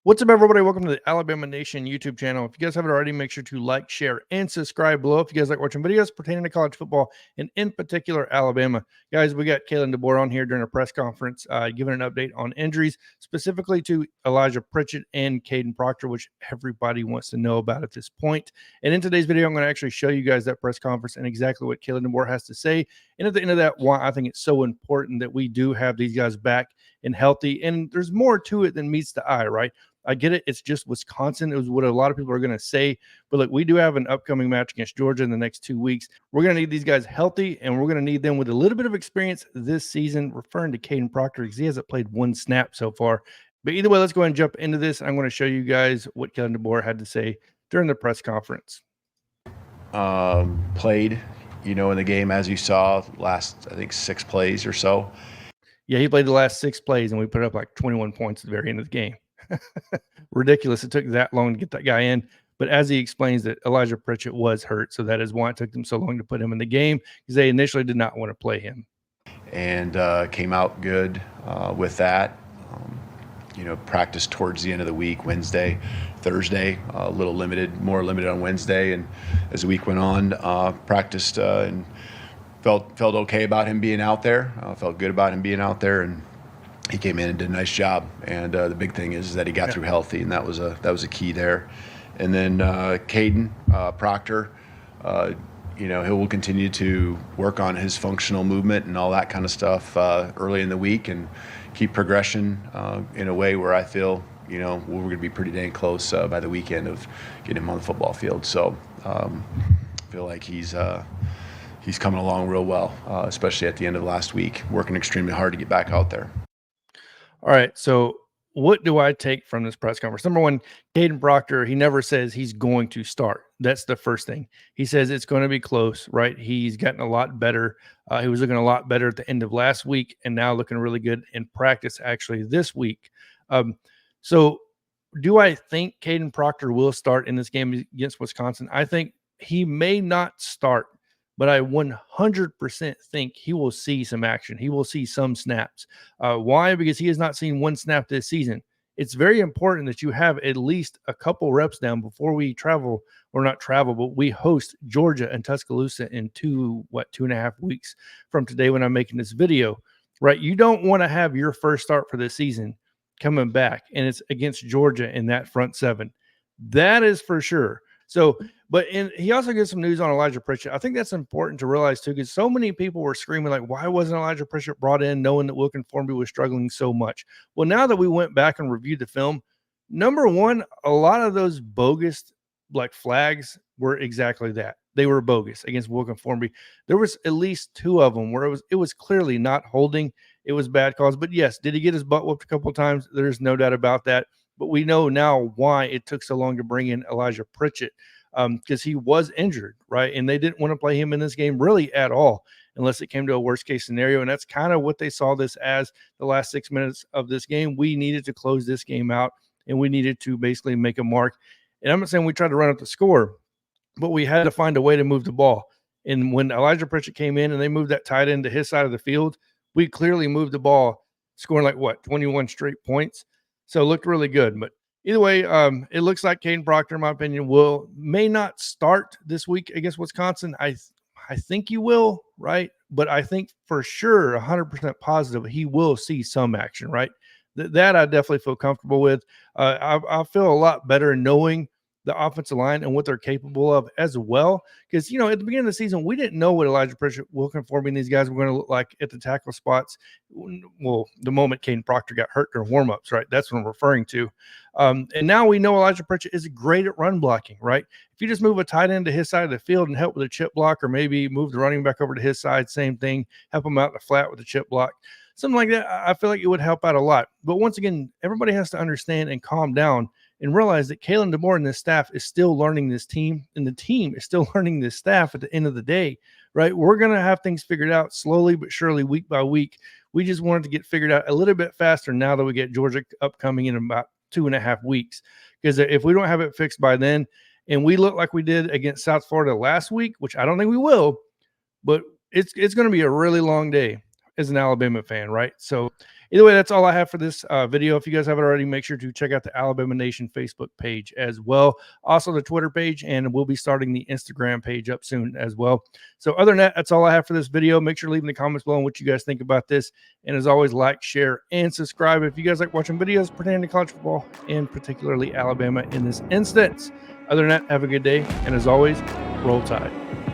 What's up, everybody? Welcome to the Alabama Nation YouTube channel. If you guys haven't already, make sure to like, share, and subscribe below if you guys like watching videos pertaining to college football and in particular Alabama. Guys, we got Kalen DeBoer on here during a press conference giving an update on injuries, specifically to Elijah Pritchett and Kadyn Proctor, which everybody wants to know about at this point. And in today's video, I'm going to actually show you guys that press conference and exactly what Kalen DeBoer has to say. And at the end of that, why I think it's so important that we do have these guys back and healthy. And there's more to it than meets the eye, right? I get it. It's just Wisconsin. It was what a lot of people are going to say. But look, we do have an upcoming match against Georgia in the next 2 weeks. We're going to need these guys healthy, and we're going to need them with a little bit of experience this season, referring to Kadyn Proctor because he hasn't played one snap so far. But either way, let's go ahead and jump into this. I'm going to show you guys what Kalen DeBoer had to say during the press conference. Played, in the game, as you saw, last, I think, 6 plays or so. Yeah, he played the last 6 plays, and we put up like 21 points at the very end of the game. Ridiculous. It took that long to get that guy in. But as he explains that Elijah Pritchett was hurt, so that is why it took them so long to put him in the game, because they initially did not want to play him. And came out good with that. Practiced towards the end of the week, Wednesday, Thursday, a little limited, more limited on Wednesday. And as the week went on, practiced and felt okay about him being out there. Felt good about him being out there, and he came in and did a nice job. And the big thing is that he got through healthy, and that was a key there. And then Kadyn Proctor, he will continue to work on his functional movement and all that kind of stuff early in the week, and keep progression in a way where I feel we're going to be pretty dang close by the weekend of getting him on the football field. So I feel like he's coming along real well, especially at the end of last week, working extremely hard to get back out there. All right, so what do I take from this press conference? Number one, Kadyn Proctor, he never says he's going to start. That's the first thing. He says it's going to be close, right? He's gotten a lot better. He was looking a lot better at the end of last week and now looking really good in practice actually this week. So do I think Kadyn Proctor will start in this game against Wisconsin? I think he may not start, but I 100% think he will see some action. He will see some snaps. Why? Because he has not seen one snap this season. It's very important that you have at least a couple reps down before we travel, or not travel, but we host Georgia and Tuscaloosa in 2.5 weeks from today when I'm making this video, right? You don't want to have your first start for this season coming back, and it's against Georgia in that front 7. That is for sure. So, but he also gives some news on Elijah Pritchett. I think that's important to realize too, because so many people were screaming like, why wasn't Elijah Pritchett brought in knowing that Wilkin Formby was struggling so much? Well, now that we went back and reviewed the film, number one, a lot of those bogus like flags were exactly that. They were bogus against Wilkin Formby. There was at least 2 of them where it was clearly not holding. It was bad calls. But yes, did he get his butt whooped a couple of times? There's no doubt about that. But we know now why it took so long to bring in Elijah Pritchett, because he was injured, right? And they didn't want to play him in this game really at all, unless it came to a worst-case scenario. And that's kind of what they saw this as the last 6 minutes of this game. We needed to close this game out, and we needed to basically make a mark. And I'm not saying we tried to run up the score, but we had to find a way to move the ball. And when Elijah Pritchett came in and they moved that tight end to his side of the field, we clearly moved the ball, scoring like, 21 straight points. So it looked really good. But either way, it looks like Kadyn Proctor, in my opinion, may not start this week against Wisconsin. I think he will, right? But I think for sure, 100% positive, he will see some action, right? That I definitely feel comfortable with. I feel a lot better knowing the offensive line and what they're capable of as well. Because, at the beginning of the season, we didn't know what Elijah Pritchett, Wilkin Formby, and these guys were going to look like at the tackle spots. Well, the moment Kadyn Proctor got hurt during warmups, right? That's what I'm referring to. And now we know Elijah Pritchett is great at run blocking, right? If you just move a tight end to his side of the field and help with a chip block, or maybe move the running back over to his side, same thing, help him out in the flat with a chip block, something like that, I feel like it would help out a lot. But once again, everybody has to understand and calm down and realize that Kalen DeBoer and this staff is still learning this team, and the team is still learning this staff at the end of the day, right? We're going to have things figured out slowly but surely, week by week. We just wanted to get figured out a little bit faster now that we get Georgia upcoming in about 2.5 weeks. Because if we don't have it fixed by then, and we look like we did against South Florida last week, which I don't think we will, but it's going to be a really long day as an Alabama fan, right? So Either way, that's all I have for this video. If you guys haven't already, make sure to check out the Alabama Nation Facebook page as well. Also the Twitter page, and we'll be starting the Instagram page up soon as well. So other than that, that's all I have for this video. Make sure to leave in the comments below on what you guys think about this. And as always, like, share, and subscribe if you guys like watching videos pertaining to college football, and particularly Alabama in this instance. Other than that, have a good day. And as always, roll Tide.